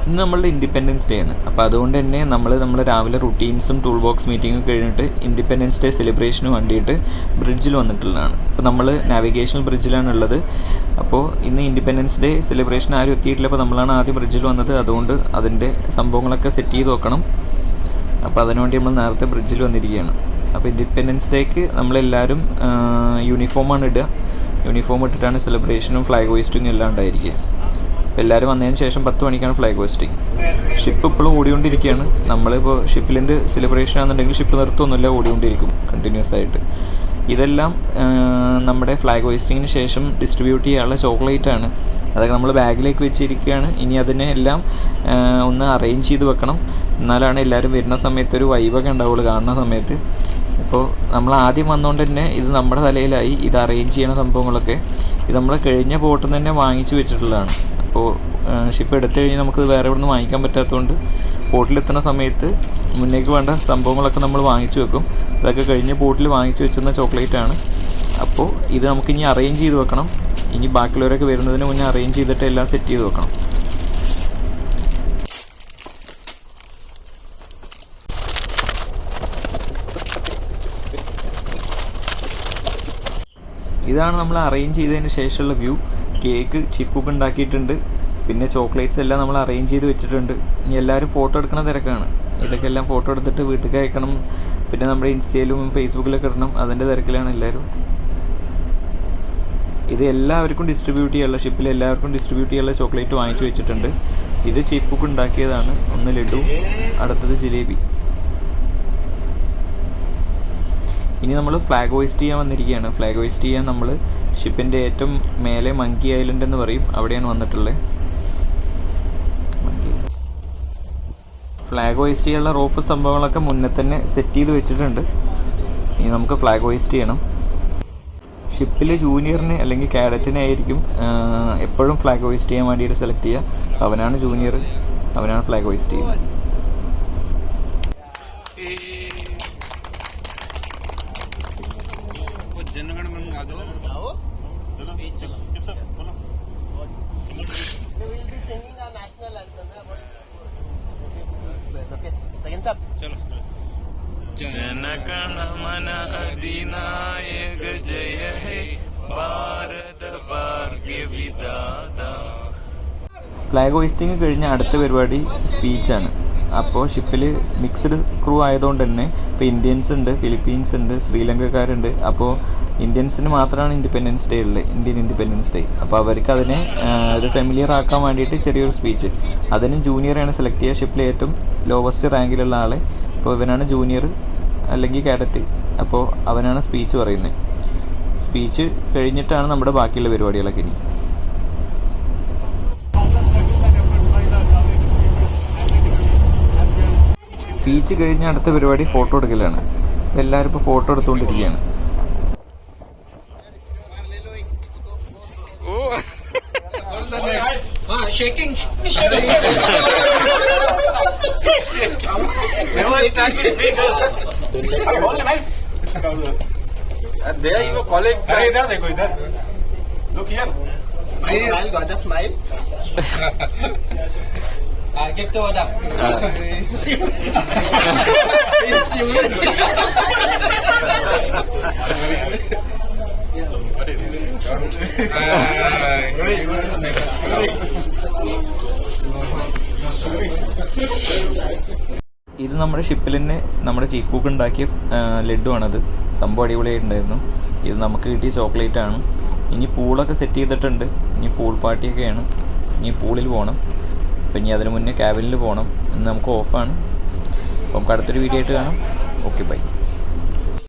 ഇന്ന് നമ്മളുടെ independence day ആണ്. അപ്പോൾ അതുകൊണ്ട് തന്നെ നമ്മൾ രാവിലെ റുട്ടീൻസും ടൂൾ ബോക്സ് മീറ്റിങ്ങും കഴിഞ്ഞിട്ട് ഇൻഡിപെൻഡൻസ് ഡേ സെലിബ്രേഷന് വേണ്ടിയിട്ട് ബ്രിഡ്ജിൽ വന്നിട്ടുള്ളതാണ്. അപ്പോൾ നമ്മൾ നാവിഗേഷണൽ ബ്രിഡ്ജിലാണുള്ളത്. അപ്പോൾ ഇന്ന് ഇൻഡിപെൻഡൻസ് ഡേ സെലിബ്രേഷൻ ആരും എത്തിയിട്ടില്ല. അപ്പോൾ നമ്മളാണ് ആദ്യം ബ്രിഡ്ജിൽ വന്നത്. അതുകൊണ്ട് അതിൻ്റെ സംഭവങ്ങളൊക്കെ സെറ്റ് ചെയ്ത് വെക്കണം. അപ്പോൾ അതിനുവേണ്ടി നമ്മൾ നേരത്തെ ബ്രിഡ്ജിൽ വന്നിരിക്കുകയാണ്. അപ്പോൾ ഇൻഡിപെൻഡൻസ് ഡേക്ക് നമ്മളെല്ലാവരും യൂണിഫോമാണ് ഇടുക. യൂണിഫോം ഇട്ടിട്ടാണ് സെലിബ്രേഷനും ഫ്ലാഗ് ഹോയിസ്റ്റിങ്ങും എല്ലാം ഉണ്ടായിരിക്കുക. അപ്പോൾ എല്ലാവരും വന്നതിന് ശേഷം 10 മണിക്കാണ് ഫ്ലാഗ് ഹോയിസ്റ്റിംഗ്. ഷിപ്പ് ഇപ്പോഴും ഓടിക്കൊണ്ടിരിക്കുകയാണ്. നമ്മളിപ്പോൾ ഷിപ്പിലെന്ത് സെലിബ്രേഷൻ ആണെന്നുണ്ടെങ്കിൽ ഷിപ്പ് നിർത്തുമൊന്നുമില്ല, ഓടിക്കൊണ്ടിരിക്കും കണ്ടിന്യൂസ് ആയിട്ട്. ഇതെല്ലാം നമ്മുടെ ഫ്ലാഗ് ഹോയിസ്റ്റിങ്ങിന് ശേഷം ഡിസ്ട്രിബ്യൂട്ട് ചെയ്യാനുള്ള ചോക്ലേറ്റാണ്. അതൊക്കെ നമ്മൾ ബാഗിലേക്ക് വെച്ചിരിക്കുകയാണ്. ഇനി അതിനെ എല്ലാം ഒന്ന് അറേഞ്ച് ചെയ്ത് വെക്കണം. എന്നാലാണ് എല്ലാവരും വരുന്ന സമയത്ത് ഒരു വൈബൊക്കെ ഉണ്ടാവുള്ളൂ കാണുന്ന സമയത്ത്. അപ്പോൾ നമ്മൾ ആദ്യം വന്നുകൊണ്ട് തന്നെ ഇത് നമ്മുടെ തലയിലായി. ഇത് അറേഞ്ച് ചെയ്യണ സംഭവങ്ങളൊക്കെ ഇത് നമ്മൾ കഴിഞ്ഞ ബോട്ടിൽ നിന്ന് തന്നെ വാങ്ങിച്ചു വെച്ചിട്ടുള്ളതാണ്. അപ്പോൾ ഷിപ്പ് എടുത്തു കഴിഞ്ഞാൽ നമുക്കിത് വേറെ എവിടെ നിന്ന് വാങ്ങിക്കാൻ പറ്റാത്തതുകൊണ്ട് ബോട്ടിലെത്തുന്ന സമയത്ത് മുന്നേക്ക് വേണ്ട സംഭവങ്ങളൊക്കെ നമ്മൾ വാങ്ങിച്ചു വെക്കും. ഇതൊക്കെ കഴിഞ്ഞ് ബോട്ടിൽ വാങ്ങിച്ചു വെച്ചിരുന്ന ചോക്ലേറ്റാണ്. അപ്പോൾ ഇത് നമുക്കിനി അറേഞ്ച് ചെയ്ത് വെക്കണം. ഇനി ബാക്കിയുള്ളവരൊക്കെ വരുന്നതിന് മുന്നേ അറേഞ്ച് ചെയ്തിട്ട് എല്ലാം സെറ്റ് ചെയ്ത് വെക്കണം. ഇതാണ് നമ്മൾ അറേഞ്ച് ചെയ്തതിന് ശേഷമുള്ള വ്യൂ. കേക്ക് ചിപ്പൊക്കെ ഉണ്ടാക്കിയിട്ടുണ്ട്. പിന്നെ ചോക്ലേറ്റ്സ് എല്ലാം നമ്മൾ അറേഞ്ച് ചെയ്ത് വെച്ചിട്ടുണ്ട്. ഇനി എല്ലാവരും ഫോട്ടോ എടുക്കണ തിരക്കാണ്. ഇതൊക്കെ എല്ലാം ഫോട്ടോ എടുത്തിട്ട് വീട്ടിലേക്ക് അയക്കണം. പിന്നെ നമ്മുടെ ഇൻസ്റ്റയിലും ഫേസ്ബുക്കിലൊക്കെ ഇടണം. അതിൻ്റെ തിരക്കിലാണ് എല്ലാവരും. ഇത് എല്ലാവർക്കും ഡിസ്ട്രിബ്യൂട്ട് ചെയ്യാനുള്ള ഷിപ്പിൽ എല്ലാവർക്കും ഡിസ്ട്രിബ്യൂട്ട് ചെയ്യാനുള്ള ചോക്ലേറ്റ് വാങ്ങിച്ചു വെച്ചിട്ടുണ്ട്. ഇത് ചീഫ് കുക്ക് ഉണ്ടാക്കിയതാണ്. ഒന്ന് ലഡു, അടുത്തത് ജിലേബി. ഇനി നമ്മൾ ഫ്ലാഗ് ഹോയിസ്റ്റ് ചെയ്യാൻ വന്നിരിക്കുകയാണ്. ഫ്ലാഗ് ഹോയിസ്റ്റ് ചെയ്യാൻ നമ്മൾ ഷിപ്പിൻ്റെ ഏറ്റവും മേലെ മങ്കി ഐലൻഡ് എന്ന് പറയും, അവിടെയാണ് വന്നിട്ടുള്ളത്. ഫ്ലാഗ് ഹോയിസ്റ്റ് ചെയ്യാനുള്ള റോപ്പ് സംഭവങ്ങളൊക്കെ മുന്നേ തന്നെ സെറ്റ് ചെയ്ത് വെച്ചിട്ടുണ്ട്. ഇനി നമുക്ക് ഫ്ലാഗ് ഹോയിസ്റ്റ് ചെയ്യണം. ഷിപ്പിൽ ജൂനിയറിന് അല്ലെങ്കിൽ കാഡറ്റിനെ ആയിരിക്കും എപ്പോഴും ഫ്ലാഗ് ഹോയിസ്റ്റ് ചെയ്യാൻ വേണ്ടിയിട്ട് സെലക്ട് ചെയ്യുക. അവനാണ് ജൂനിയർ, അവനാണ് ഫ്ലാഗ് ഹോയിസ്റ്റ് ചെയ്യുന്നത്. जनगण मन अधिनायक जय हे ഭാരത ഭാഗ്യ വിധാത. ഫ്ലാഗ് ഹോയിസ്റ്റിംഗ് കഴിഞ്ഞ അടുത്ത പരിപാടി സ്പീച്ചാണ്. അപ്പോൾ ഷിപ്പിൽ മിക്സ്ഡ് ക്രൂ ആയതുകൊണ്ട് തന്നെ ഇപ്പോൾ ഇന്ത്യൻസ് ഉണ്ട്, ഫിലിപ്പീൻസ് ഉണ്ട്, ശ്രീലങ്കക്കാരുണ്ട്. അപ്പോൾ ഇന്ത്യൻസിന് മാത്രമാണ് ഇൻഡിപെൻഡൻസ് ഡേ ഉള്ളത്, ഇന്ത്യൻ ഇൻഡിപെൻഡൻസ് ഡേ. അപ്പോൾ അവർക്ക് അതിനെ ഒരു ഫെമിലിയർ ആക്കാൻ വേണ്ടിയിട്ട് ചെറിയൊരു സ്പീച്ച്. അതിന് ജൂനിയറാണ് സെലക്ട് ചെയ്യുക, ഷിപ്പിലെ ഏറ്റവും ലോവസ്റ്റ് റാങ്കിലുള്ള ആളെ. അപ്പോൾ ഇവനാണ് ജൂനിയർ അല്ലെങ്കിൽ കാഡറ്റ്. അപ്പോൾ അവനാണ് സ്പീച്ച് പറയുന്നത്. സ്പീച്ച് കഴിഞ്ഞിട്ടാണ് നമ്മുടെ ബാക്കിയുള്ള പരിപാടികളൊക്കെ. ഇനി സ്പീച്ച് കഴിഞ്ഞ അടുത്ത പരിപാടി ഫോട്ടോ എടുക്കലാണ്. എല്ലാവരും ഇപ്പോൾ photo എടുത്തുകൊണ്ടിരിക്കുകയാണ്. There you go, college. Hey, इधर देखो, इधर. Look here. Smile, got the smile. Give to Oda. What is this? ഇത് നമ്മുടെ ഷിപ്പിൽ തന്നെ നമ്മുടെ ചീഫ് കുക്ക് ഉണ്ടാക്കിയ ലഡു ആണത്. സംഭവം അടിപൊളിയായിട്ടുണ്ടായിരുന്നു. ഇത് നമുക്ക് കിട്ടിയ ചോക്ലേറ്റ് ആണ്. ഇനി പൂളൊക്കെ സെറ്റ് ചെയ്തിട്ടുണ്ട്. ഇനി പൂൾ പാർട്ടിയൊക്കെയാണ്. ഇനി പൂളിൽ പോകണം. അപ്പം ഇനി അതിന് മുന്നേ ക്യാബിനിൽ പോകണം. ഇന്ന് നമുക്ക് ഓഫാണ്. അപ്പം നമുക്ക് അടുത്തൊരു വീഡിയോ ആയിട്ട് കാണാം. Okay, by.